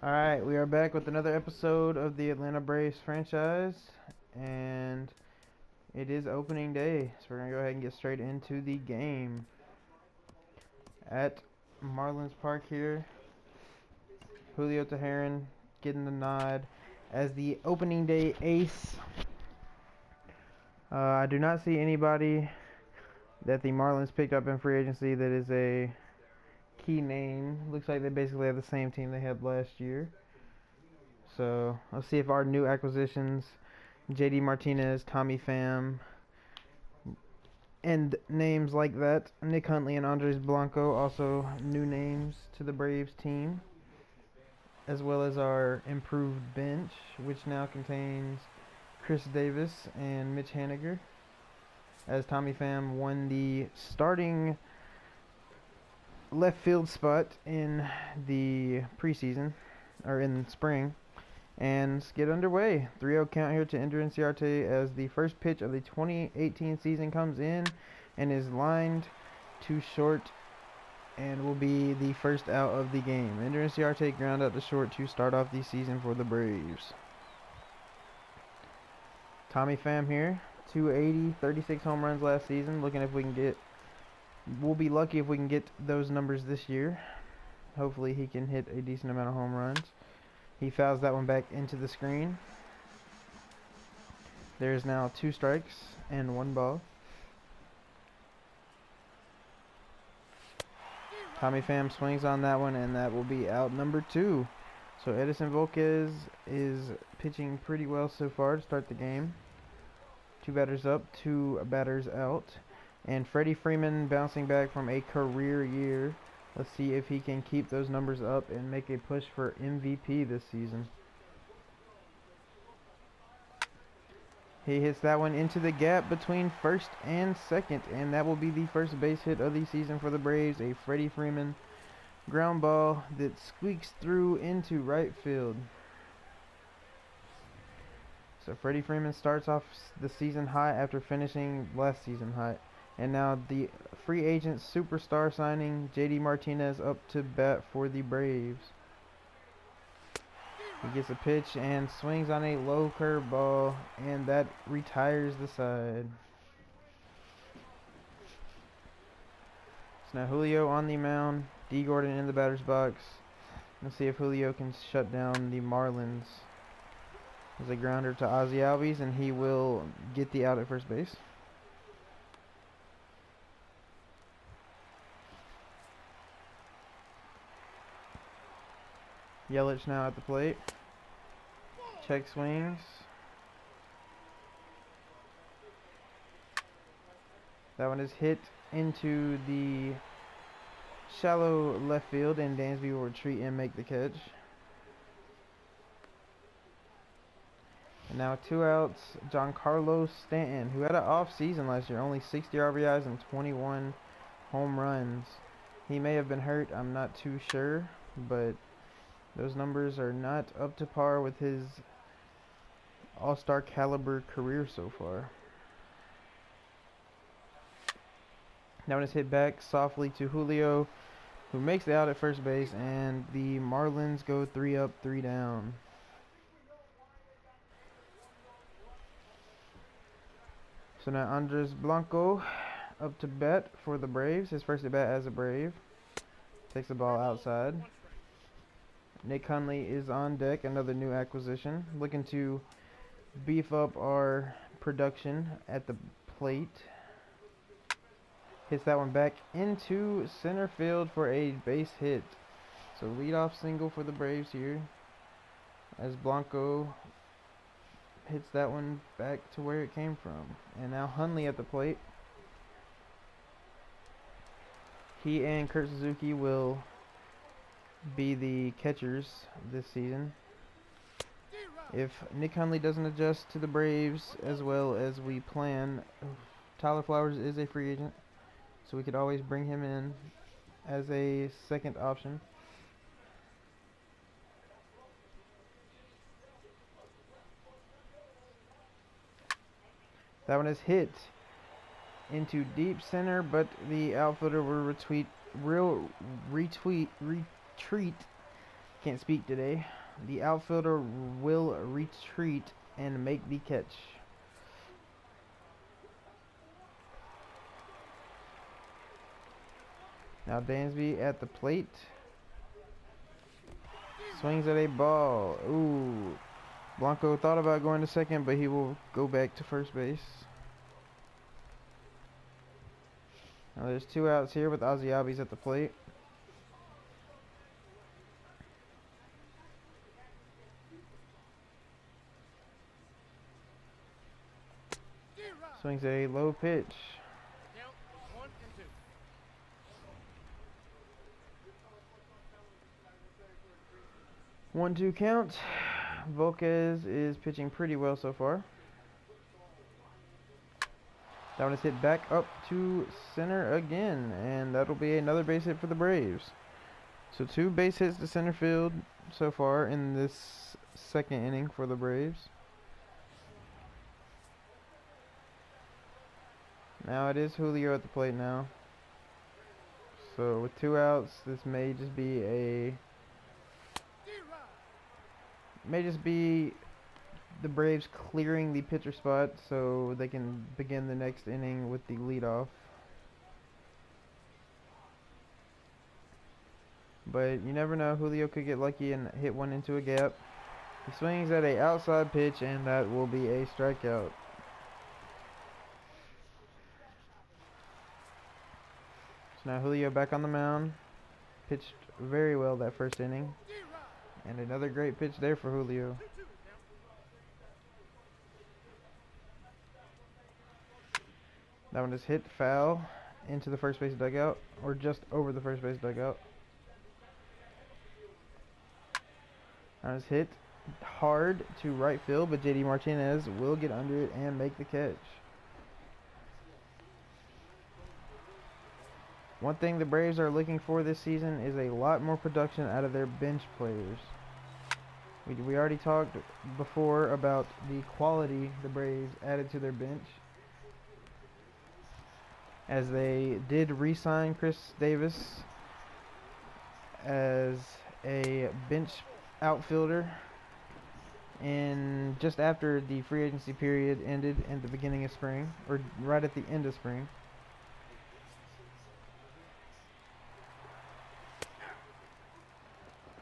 Alright, we are back with another episode of the Atlanta Braves franchise, and it is opening day, so we're going to go ahead and get straight into the game. At Marlins Park here, Julio Teheran getting the nod as the opening day ace. I do not see anybody that the Marlins picked up in free agency that is a key name. Looks like they basically have the same team they had last year. So let's see if our new acquisitions, JD Martinez, Tommy Pham, and names like that, Nick Huntley and Andres Blanco, also new names to the Braves team, as well as our improved bench, which now contains Chris Davis and Mitch Haniger, as Tommy Pham won the starting left field spot in the preseason, or in spring. And let's get underway. 3-0 count here to Ender Inciarte as the first pitch of the 2018 season comes in and is lined to short and will be the first out of the game. Ender Inciarte ground out to short to start off the season for the Braves. Tommy Pham here, 280, 36 home runs last season. Looking if we can get, we'll be lucky if we can get those numbers this year. Hopefully he can hit a decent amount of home runs. He fouls that one back into the screen. There's now 2 strikes and 1 ball. Tommy Pham swings on that one, and that will be out number 2. So Edison Volquez is pitching pretty well so far to start the game. 2 batters up, 2 batters out. And Freddie Freeman bouncing back from a career year. Let's see if he can keep those numbers up and make a push for MVP this season. He hits that one into the gap between first and second, and that will be the first base hit of the season for the Braves. A Freddie Freeman ground ball that squeaks through into right field. So Freddie Freeman starts off the season hot after finishing last season hot. And now the free agent superstar signing, JD Martinez, up to bat for the Braves. He gets a pitch and swings on a low curve ball, and that retires the side. So now Julio on the mound, D. Gordon in the batter's box. Let's see if Julio can shut down the Marlins. There's a grounder to Ozzie Albies, and he will get the out at first base. Yelich now at the plate. Check swings. That one is hit into the shallow left field, and Dansby will retreat and make the catch. And now 2 outs. Giancarlo Stanton, who had an off season last year, only 60 RBIs and 21 home runs. He may have been hurt, I'm not too sure, but those numbers are not up to par with his all-star caliber career so far. Now it is hit back softly to Julio, who makes the out at first base, and the Marlins go 3 up, 3 down. So now Andres Blanco up to bat for the Braves. His first at bat as a Brave. Takes the ball outside. Nick Huntley is on deck, another new acquisition. Looking to beef up our production at the plate. Hits that one back into center field for a base hit. So leadoff single for the Braves here, as Blanco hits that one back to where it came from. And now Huntley at the plate. He and Kurt Suzuki will be the catchers this season. If Nick Huntley doesn't adjust to the Braves as well as we plan, Tyler Flowers is a free agent, so we could always bring him in as a second option. That one is hit into deep center, but the outfielder will retreat Can't speak today. The outfielder will retreat and make the catch. Now Dansby at the plate. Swings at a ball. Ooh. Blanco thought about going to second, but he will go back to first base. Now there's 2 outs here with Ozzy at the plate. Swings at a low pitch. 1-2 count. Volquez is pitching pretty well so far. That one is hit back up to center again, and that'll be another base hit for the Braves. So 2 base hits to center field so far in this second inning for the Braves. Now it is Julio at the plate now. So with 2 outs, this may just be the Braves clearing the pitcher spot so they can begin the next inning with the leadoff. But you never know, Julio could get lucky and hit one into a gap. He swings at a outside pitch, and that will be a strikeout. So now Julio back on the mound. Pitched very well that first inning. And another great pitch there for Julio. That one is hit foul into the first base dugout, or just over the first base dugout. That was hit hard to right field, but JD Martinez will get under it and make the catch. One thing the Braves are looking for this season is a lot more production out of their bench players. We already talked before about the quality the Braves added to their bench, as they did re-sign Chris Davis as a bench outfielder, and just after the free agency period ended in the beginning of spring, or right at the end of spring.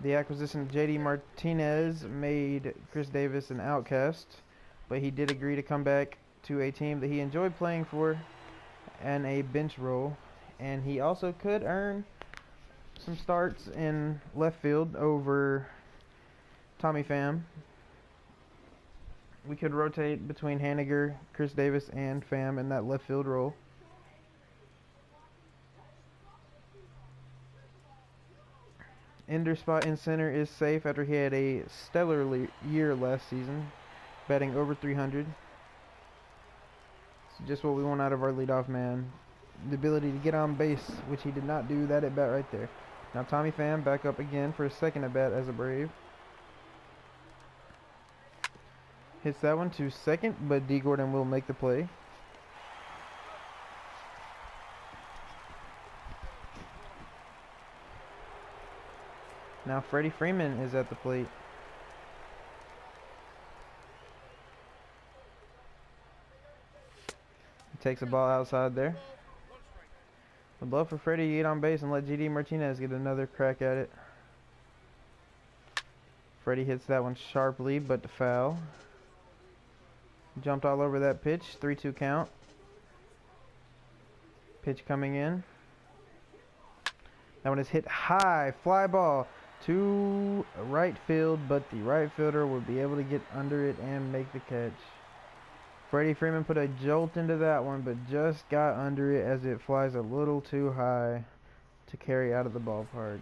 The acquisition of JD Martinez made Chris Davis an outcast, but he did agree to come back to a team that he enjoyed playing for and a bench role, and he also could earn some starts in left field over Tommy Pham. We could rotate between Haniger, Chris Davis, and Pham in that left field role. Ender's spot in center is safe after he had a stellar year last season, batting over 300. It's just what we want out of our leadoff man. The ability to get on base, which he did not do that at bat right there. Now Tommy Pham back up again for his second at bat as a Brave. Hits that one to second, but D. Gordon will make the play. Now Freddie Freeman is at the plate. He takes a ball outside there. Would love for Freddie to get on base and let JD Martinez get another crack at it. Freddie hits that one sharply, but the foul. Jumped all over that pitch. 3-2 count. Pitch coming in. That one is hit high. Fly ball to right field, but the right fielder will be able to get under it and make the catch. Freddie Freeman put a jolt into that one, but just got under it as it flies a little too high to carry out of the ballpark.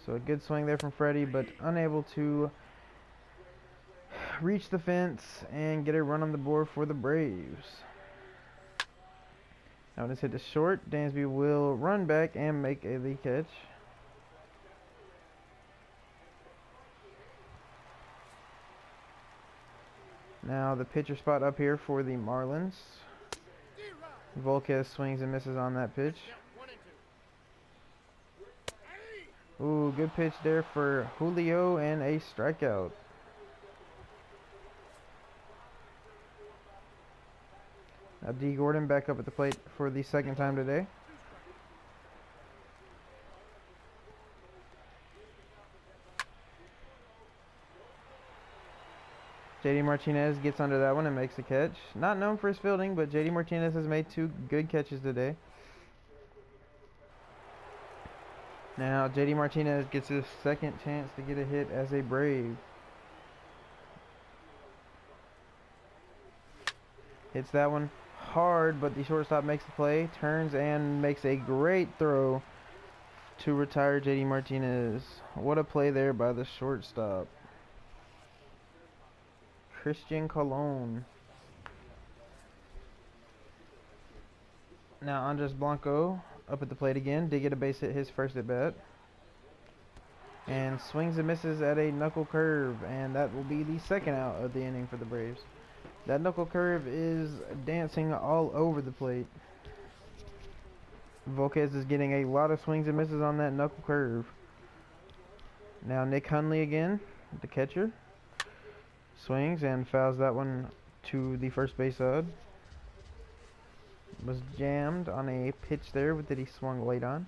So a good swing there from Freddie, but unable to reach the fence and get a run on the board for the Braves. Now when it's hit to short, Dansby will run back and make the catch. Now the pitcher spot up here for the Marlins. Volquez swings and misses on that pitch. Ooh, good pitch there for Julio and a strikeout. Now D. Gordon back up at the plate for the second time today. JD Martinez gets under that one and makes a catch. Not known for his fielding, but JD Martinez has made 2 good catches today. Now JD Martinez gets his second chance to get a hit as a Brave. Hits that one hard, but the shortstop makes the play, turns and makes a great throw to retire JD Martinez. What a play there by the shortstop. Christian Colon. Now Andres Blanco up at the plate again. Did get a base hit his first at bat. And swings and misses at a knuckle curve. And that will be the second out of the inning for the Braves. That knuckle curve is dancing all over the plate. Volquez is getting a lot of swings and misses on that knuckle curve. Now Nick Hundley again, the catcher. Swings and fouls that one to the first base side. Was jammed on a pitch there that he swung late on.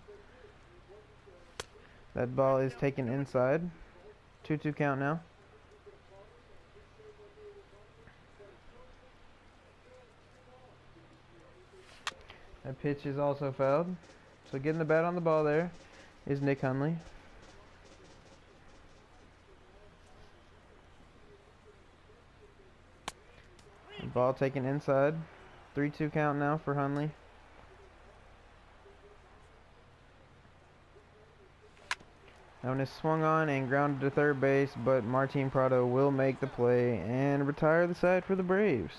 That ball is taken inside. 2-2 count now. That pitch is also fouled. So getting the bat on the ball there is Nick Hundley. Ball taken inside. 3-2 count now for Hundley. That one is swung on and grounded to third base, but Martin Prado will make the play and retire the side for the Braves.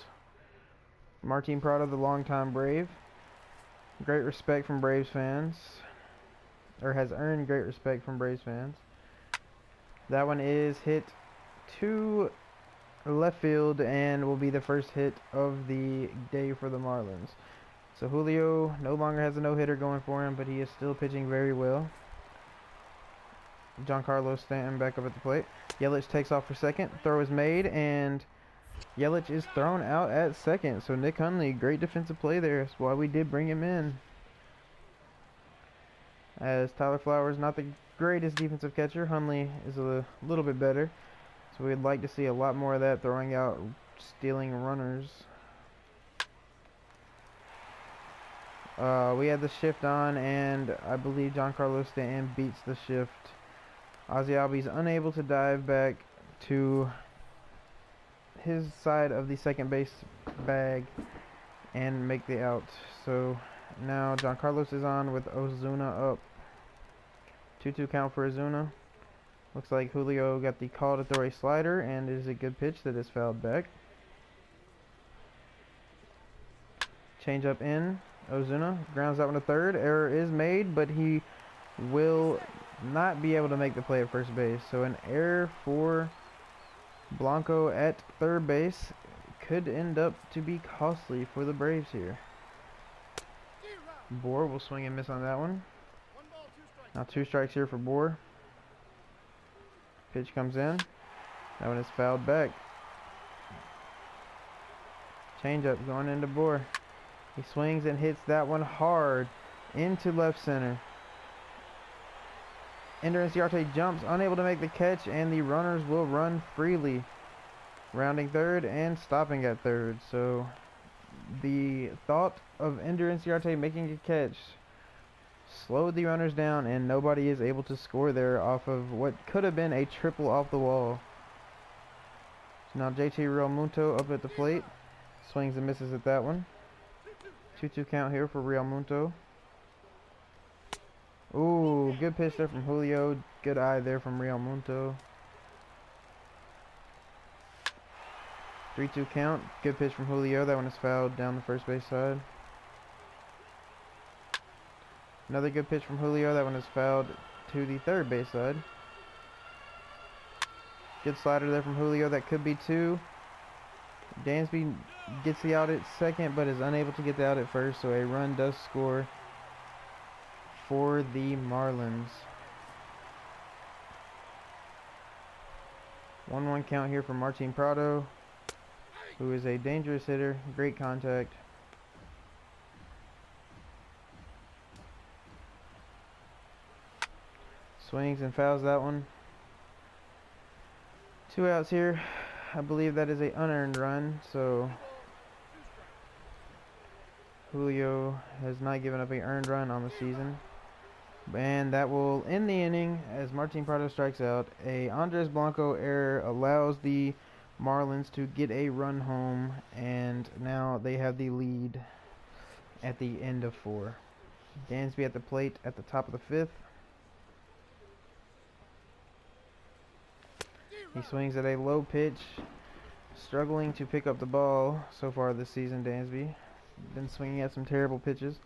Martin Prado, the longtime Brave. Great respect from Braves fans. Or has earned great respect from Braves fans. That one is hit to left field and will be the first hit of the day for the Marlins. So Julio no longer has a no-hitter going for him, but he is still pitching very well. Giancarlo Stanton back up at the plate. Yelich takes off for second. Throw is made, and Yelich is thrown out at second. So Nick Hundley, great defensive play there. That's why we did bring him in. As Tyler Flowers, not the greatest defensive catcher. Hundley is a little bit better. So we'd like to see a lot more of that, throwing out, stealing runners. We had the shift on, and I believe Giancarlo Stanton beats the shift. Ozzie Albies unable to dive back to his side of the second base bag and make the out. So now Giancarlo is on with Ozuna up. 2-2 count for Ozuna. Looks like Julio got the call to throw a slider, and it is a good pitch that is fouled back. Change up in. Ozuna grounds that one to third. Error is made, but he will not be able to make the play at first base. So an error for Blanco at third base could end up to be costly for the Braves here. Bohr will swing and miss on that one. Now 2 strikes here for Bohr. Pitch comes in. That one is fouled back. Changeup going into Bohr. He swings and hits that one hard into left center. Ender Inciarte jumps, unable to make the catch, and the runners will run freely. Rounding third and stopping at third. So the thought of Ender Inciarte making a catch slowed the runners down, and nobody is able to score there off of what could have been a triple off the wall. So now JT Realmuto up at the plate. Swings and misses at that one. 2-2 count here for Realmuto. Ooh, good pitch there from Julio. Good eye there from Realmuto. 3-2 count. Good pitch from Julio. That one is fouled down the first base side. Another good pitch from Julio. That one is fouled to the third base side. Good slider there from Julio. That could be 2. Dansby gets the out at second, but is unable to get the out at first. So a run does score for the Marlins. 1-1 count here for Martin Prado, who is a dangerous hitter. Great contact. Swings and fouls that one. 2 outs here. I believe that is a unearned run, so Julio has not given up a earned run on the season. And that will end the inning as Martin Prado strikes out. A Andres Blanco error allows the Marlins to get a run home, and now they have the lead at the end of 4. Dansby at the plate at the top of the 5th. He swings at a low pitch, struggling to pick up the ball so far this season. Dansby been swinging at some terrible pitches.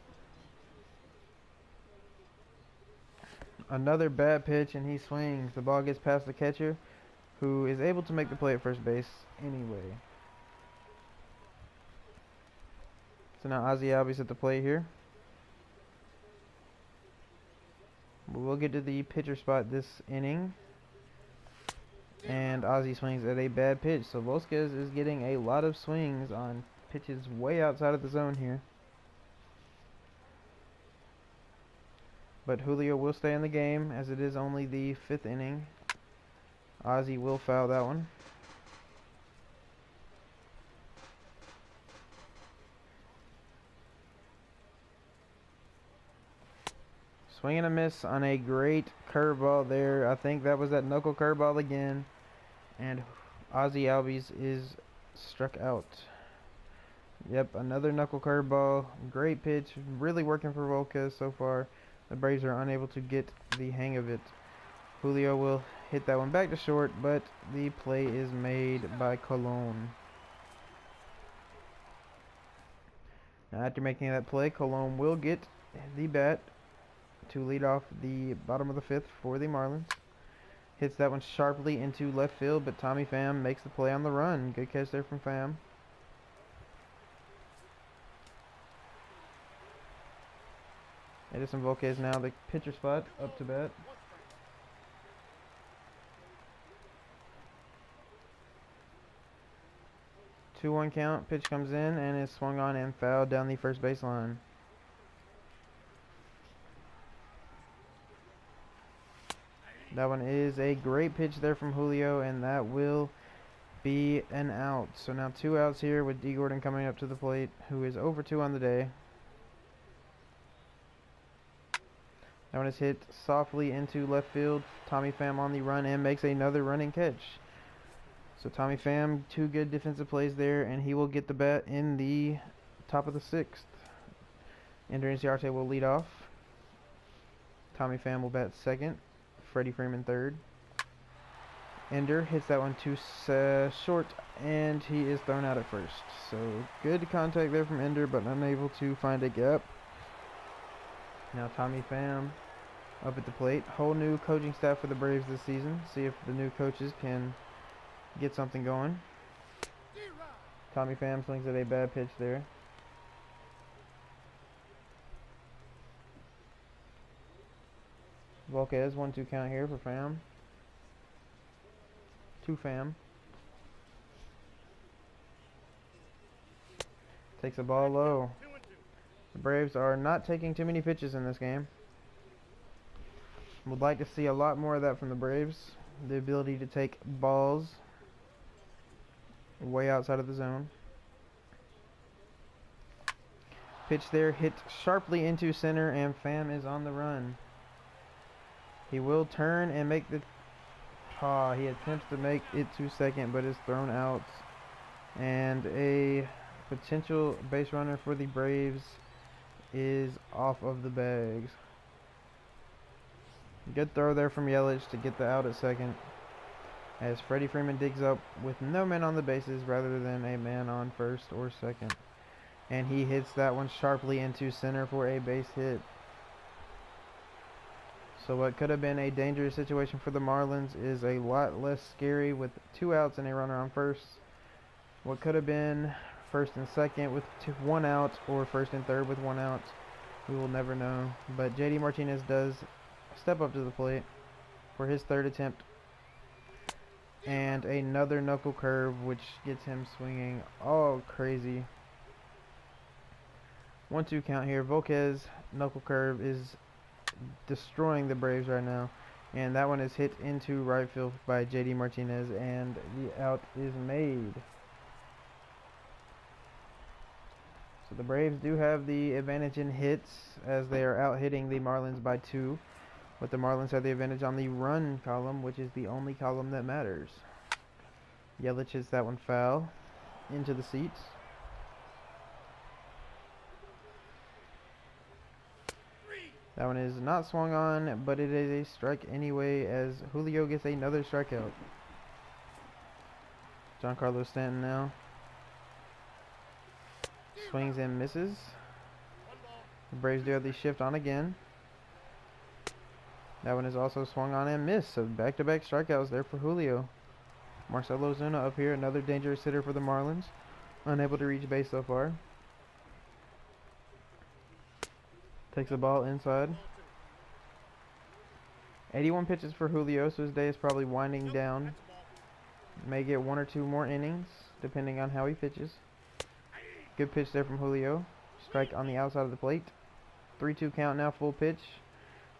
Another bad pitch, and he swings. The ball gets past the catcher, who is able to make the play at first base anyway. So now Ozzie Albies at the plate here. We'll get to the pitcher spot this inning. And Ozzie swings at a bad pitch. So Vasquez is getting a lot of swings on pitches way outside of the zone here. But Julio will stay in the game as it is only the 5th inning. Ozzie will foul that one. Swing and a miss on a great curveball there. I think that was that knuckle curveball again. And Ozzie Albies is struck out. Yep, another knuckle curveball. Great pitch. Really working for Volquez so far. The Braves are unable to get the hang of it. Julio will hit that one back to short, but the play is made by Colon. Now after making that play, Colon will get the bat to lead off the bottom of the 5th for the Marlins. Hits that one sharply into left field, but Tommy Pham makes the play on the run. Good catch there from Pham. Edison Volquez now the pitcher spot, up to bat. Two 1 count, pitch comes in and is swung on and fouled down the first baseline. That one is a great pitch there from Julio, and that will be an out. So now 2 outs here with D. Gordon coming up to the plate, who is over 2 on the day. That one is hit softly into left field. Tommy Pham on the run and makes another running catch. So Tommy Pham, 2 good defensive plays there, and he will get the bat in the top of the 6th. Ender Inciarte will lead off. Tommy Pham will bat second. Freddie Freeman third. Ender hits that one too short, and he is thrown out at first. So good contact there from Ender, but unable to find a gap. Now Tommy Pham up at the plate. Whole new coaching staff for the Braves this season. See if the new coaches can get something going. Tommy Pham swings at a bad pitch there. Volquez, 1-2 count here for Pham. To Pham. Takes the ball low. The Braves are not taking too many pitches in this game. Would like to see a lot more of that from the Braves. The ability to take balls way outside of the zone. Pitch there, hit sharply into center, and Pham is on the run. He will turn and make the... he attempts to make it to second, but is thrown out. And a potential base runner for the Braves is off of the bags. Good throw there from Yelich to get the out at second, as Freddie Freeman digs up with no men on the bases rather than a man on first or second. And he hits that one sharply into center for a base hit. So what could have been a dangerous situation for the Marlins is a lot less scary with 2 outs and a runner on first. What could have been first and second with 1 out, or first and third with 1 out, we will never know. But JD Martinez does step up to the plate for his 3rd attempt And another knuckle curve, which gets him swinging all crazy. 1-2 count here. Volquez knuckle curve is destroying the Braves right now. And that one is hit into right field by JD Martinez, and the out is made. So the Braves do have the advantage in hits as they are out hitting the Marlins by 2. But the Marlins have the advantage on the run column, which is the only column that matters. Yelich hits that one foul into the seats. That one is not swung on, but it is a strike anyway as Julio gets another strikeout. Giancarlo Stanton now. Swings and misses. The Braves do have the shift on again. That one is also swung on and missed. So back-to-back strikeouts there for Julio. Marcell Ozuna up here, another dangerous hitter for the Marlins. Unable to reach base so far. Takes the ball inside. 81 pitches for Julio, so his day is probably winding down. May get 1 or 2 more innings, depending on how he pitches. Good pitch there from Julio. Strike on the outside of the plate. 3-2 count now, full pitch.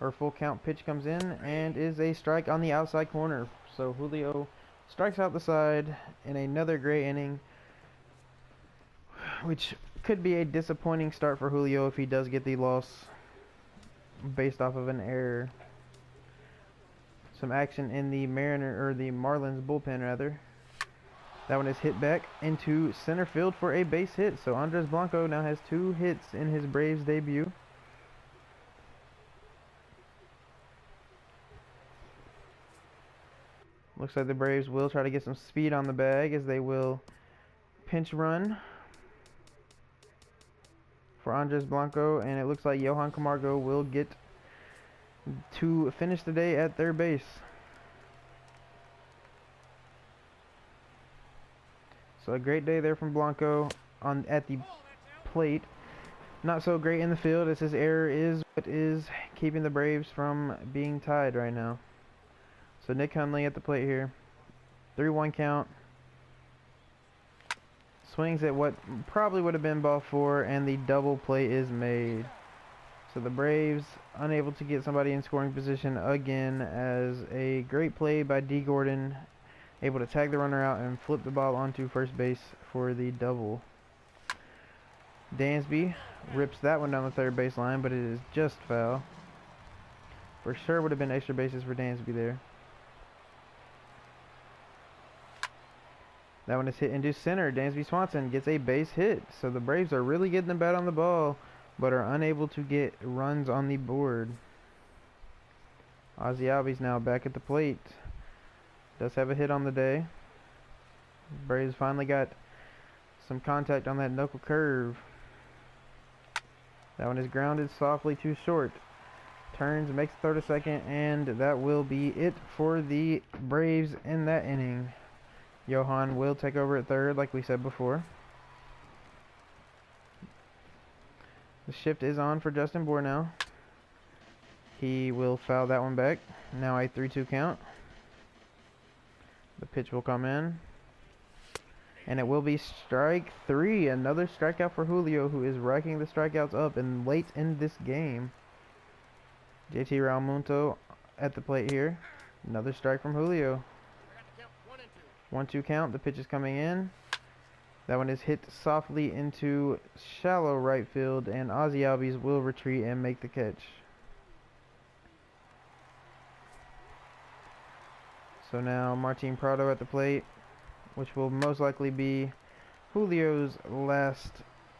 Or full count pitch comes in, and is a strike on the outside corner. So Julio strikes out the side in another great inning, which could be a disappointing start for Julio if he does get the loss based off of an error. Some action in the Marlins bullpen rather. That one is hit back into center field for a base hit. So Andres Blanco now has 2 hits in his Braves debut. Looks like the Braves will try to get some speed on the bag as they will pinch run for Andres Blanco, and it looks like Johan Camargo will get to finish the day at third base. So a great day there from Blanco at the plate. Not so great in the field as his error is what is keeping the Braves from being tied right now. So Nick Hundley at the plate here. 3-1 count. Swings at what probably would have been ball 4, and the double play is made. So the Braves unable to get somebody in scoring position again, as a great play by D. Gordon, able to tag the runner out and flip the ball onto first base for the double. Dansby rips that one down the third base line, but it is just foul. For sure would have been extra bases for Dansby there. That one is hit into center. Dansby Swanson gets a base hit. So the Braves are really getting the bat on the ball, but are unable to get runs on the board. Ozzie Albies now back at the plate. Does have a hit on the day. Braves finally got some contact on that knuckle curve. That one is grounded softly to short. Turns, makes the throw to second, and that will be it for the Braves in that inning. Johan will take over at third, like we said before. The shift is on for Justin Bour now. He will foul that one back. Now a 3-2 count. The pitch will come in. And it will be strike 3. Another strikeout for Julio, who is racking the strikeouts up and late in this game. JT Realmuto at the plate here. Another strike from Julio. 1-2 count. The pitch is coming in. That one is hit softly into shallow right field, and Ozzie Albies will retreat and make the catch. So now Martin Prado at the plate, which will most likely be Julio's last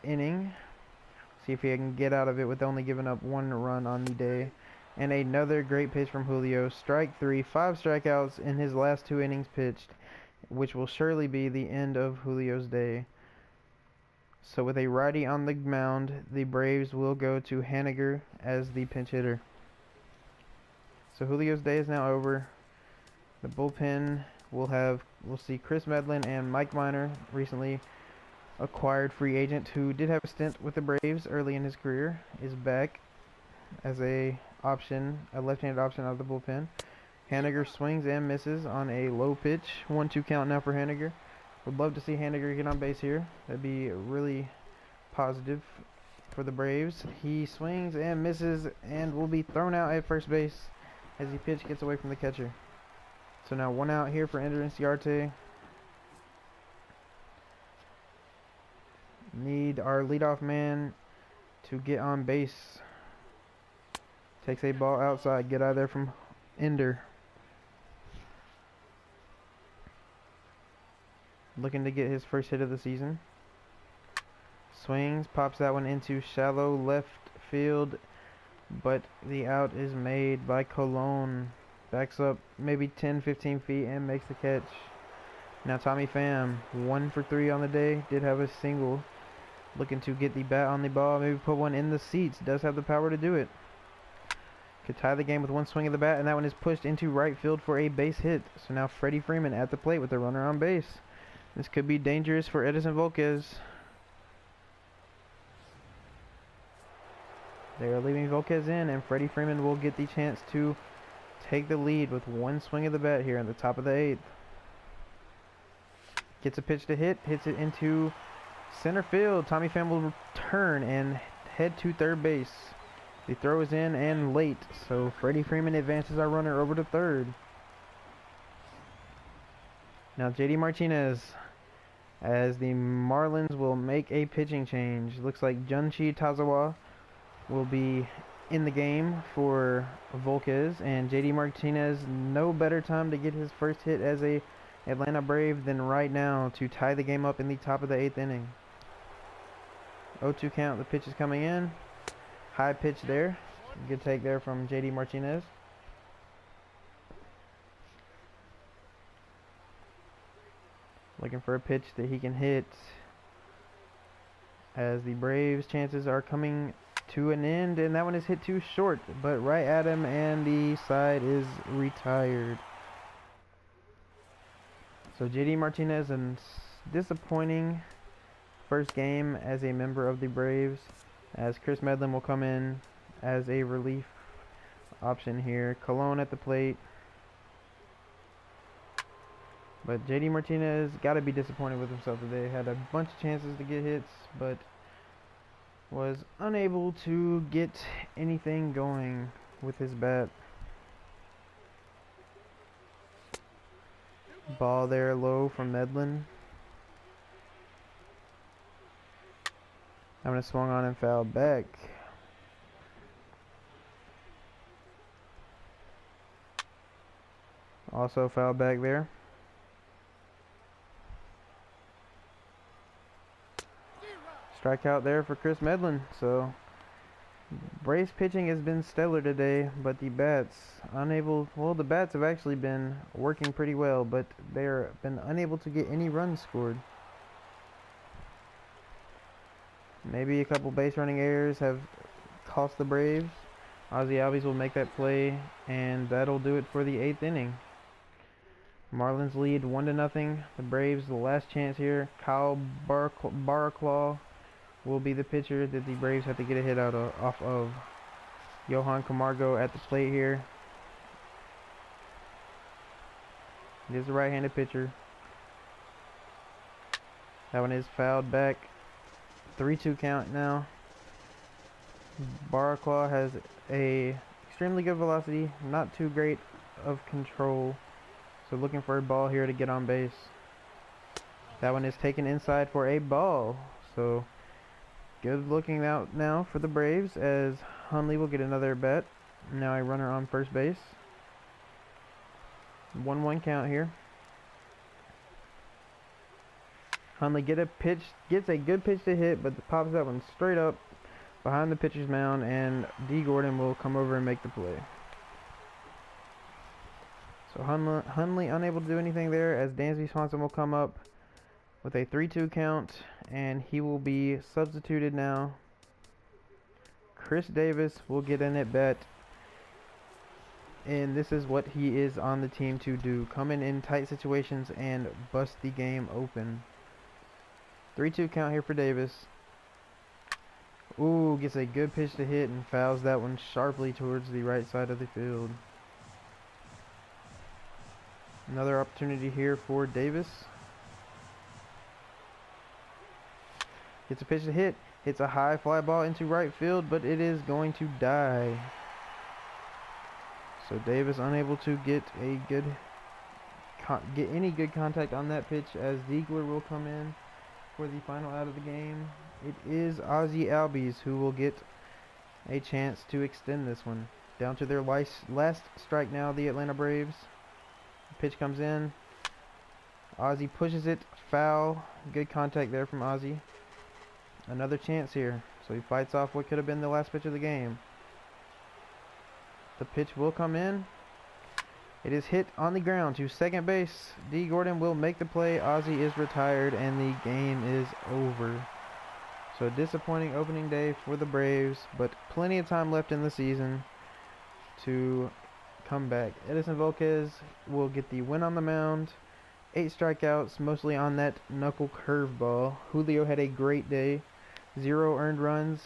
inning. See if he can get out of it with only giving up 1 run on the day. And another great pitch from Julio. Strike 3, 5 strikeouts in his last 2 innings pitched, which will surely be the end of Julio's day. So with a righty on the mound, the Braves will go to Haniger as the pinch hitter. So Julio's day is now over. The bullpen we'll see Chris Medlin and Mike Minor, recently acquired free agent who did have a stint with the Braves early in his career, is back as a left-handed option out of the bullpen. Haniger swings and misses on a low pitch. 1-2 count now for Haniger. Would love to see Haniger get on base here. That'd be really positive for the Braves. He swings and misses and will be thrown out at first base as the pitch gets away from the catcher. So now 1 out here for Ender Inciarte. Need our leadoff man to get on base. Takes a ball outside. Get out of there from Ender. Looking to get his first hit of the season. Swings, pops that one into shallow left field, but the out is made by Colon. Backs up maybe 10-15 feet and makes the catch. Now Tommy Pham, 1 for 3 on the day, did have a single. Looking to get the bat on the ball, maybe put one in the seats. Does have the power to do it. Could tie the game with 1 swing of the bat, and that one is pushed into right field for a base hit. So now Freddie Freeman at the plate with a runner on base. This could be dangerous for Edison Volquez. They are leaving Volquez in, and Freddie Freeman will get the chance to take the lead with 1 swing of the bat here in the top of the 8th. Gets a pitch to hit, hits it into center field. Tommy Pham will return and head to third base. The throw is in and late, so Freddie Freeman advances our runner over to third. Now JD Martinez, as the Marlins will make a pitching change. Looks like Junshi Tazawa will be in the game for Volquez, and JD Martinez, no better time to get his first hit as a Atlanta Brave than right now to tie the game up in the top of the 8th inning. 0-2 count, the pitch is coming in. High pitch there. Good take there from JD Martinez. Looking for a pitch that he can hit, as the Braves' chances are coming to an end, and that one is hit too short, but right at him, and the side is retired. So JD Martinez, a disappointing first game as a member of the Braves, as Chris Medlin will come in as a relief option here. Colon at the plate. But JD Martinez got to be disappointed with himself today. Had a bunch of chances to get hits, but was unable to get anything going with his bat. Ball there low from Medlin. I'm going to swung on and fouled back. Also fouled back there. Strikeout there for Chris Medlin. So Braves pitching has been stellar today, but the bats the bats have actually been working pretty well, but they're been unable to get any runs scored. Maybe a couple base running errors have cost the Braves. Ozzie Albies will make that play, and that'll do it for the 8th inning. Marlins lead 1-0. The Braves, the last chance here. Kyle Barraclaw will be the pitcher that the Braves have to get a hit off of. Johan Camargo at the plate here. He is a right-handed pitcher. That one is fouled back. 3-2 count now. Barraclaw has a extremely good velocity, not too great of control. So looking for a ball here to get on base. That one is taken inside for a ball. So good looking out now for the Braves, as Hundley will get another at bat. Now a runner on first base. 1-1 count here. Hundley gets a good pitch to hit, but pops that one straight up behind the pitcher's mound, and D. Gordon will come over and make the play. So Hundley unable to do anything there, as Dansby Swanson will come up with a 3-2 count, and he will be substituted now. Chris Davis will get an at bat, and this is what he is on the team to do: come in tight situations and bust the game open. 3-2 count here for Davis. Ooh, gets a good pitch to hit and fouls that one sharply towards the right side of the field. Another opportunity here for Davis. Gets a pitch to hit. Hits a high fly ball into right field, but it is going to die. So Davis unable to get a good any good contact on that pitch, as Ziegler will come in for the final out of the game. It is Ozzie Albies who will get a chance to extend this one. Down to their last strike now, the Atlanta Braves. Pitch comes in. Ozzie pushes it foul. Good contact there from Ozzie. Another chance here. So he fights off what could have been the last pitch of the game. The pitch will come in. It is hit on the ground to second base. D. Gordon will make the play. Ozzie is retired and the game is over. So a disappointing opening day for the Braves, but plenty of time left in the season to come back. Edison Volquez will get the win on the mound. 8 strikeouts, mostly on that knuckle curveball. Julio had a great day. 0 earned runs,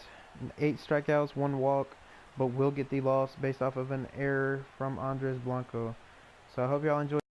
8 strikeouts, 1 walk, but will get the loss based off of an error from Andres Blanco. So I hope y'all enjoy.